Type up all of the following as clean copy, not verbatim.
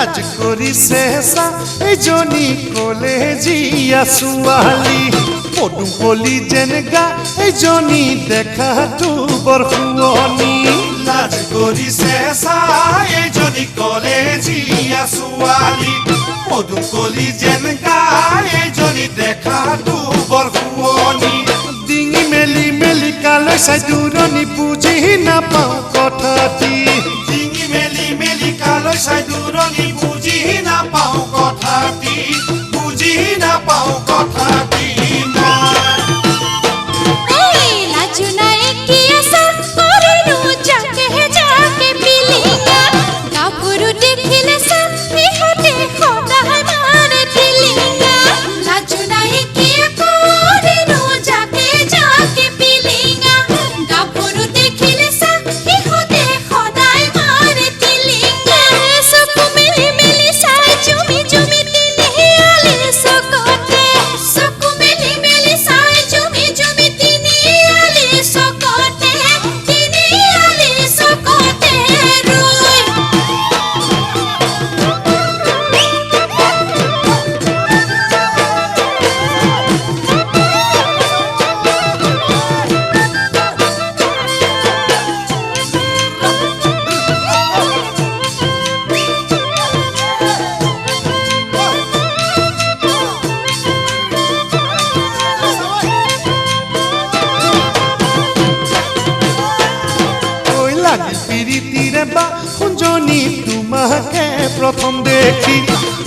লাজ কৰিছে চা এইজনী কলেজীয়া ছোৱালী পদুকলি যেনেকা এইজনী দেখাটো বৰ শুৱনি লাজ কৰিছে চা এইজনী কলেজীয়া ছোৱালী পদুকলি যেনেকা এইজনী দেখাটো বৰ শুৱনি ডিঙি মেলি মেলি কালৈ চাই দূৰণি বুজি নাপাওঁ কথাটি ডিঙি মেলি মেলি কালৈ চাই দূৰণি বুজি নাপাওঁ কথাটি বুজি নাপাওঁ কথাটি তোমাকে প্রথম দেখি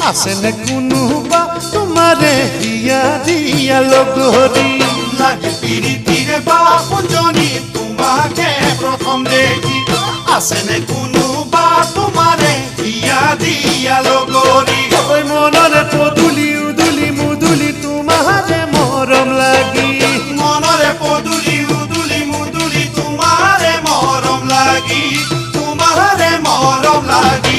আসেনে কোনোবা তোমারে দিয়া দিয়া লগরি লাগে পিরিতিরে বা কুঞ্জনি তোমাকে প্রথম দেখি আসেনে কোনোবা তোমারে দিয়া দিয়া লগরি ওই মনরে পদুলি উদুলি মুদুলি তোমারে মরম লাগি মনরে পদুলি উদুলি মুদুলি তোমারে মরম লাগি তোমারে মরম লাগি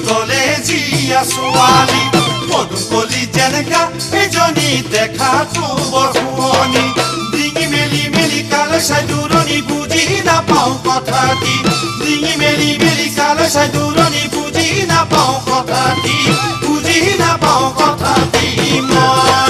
কলেজীয়া ছোৱালী পদুকলি যেনেকা এইজনী দেখাটো বৰ শুৱনি ডিঙি মেলি মেলি কালৈ চাই দূৰণি বুজি নাপাওঁ কথাটি ডিঙি মেলি মেলি কালৈ চাই দূৰণি বুজি নাপাওঁ কথাটি বুজি নাপাওঁ কথাটি মই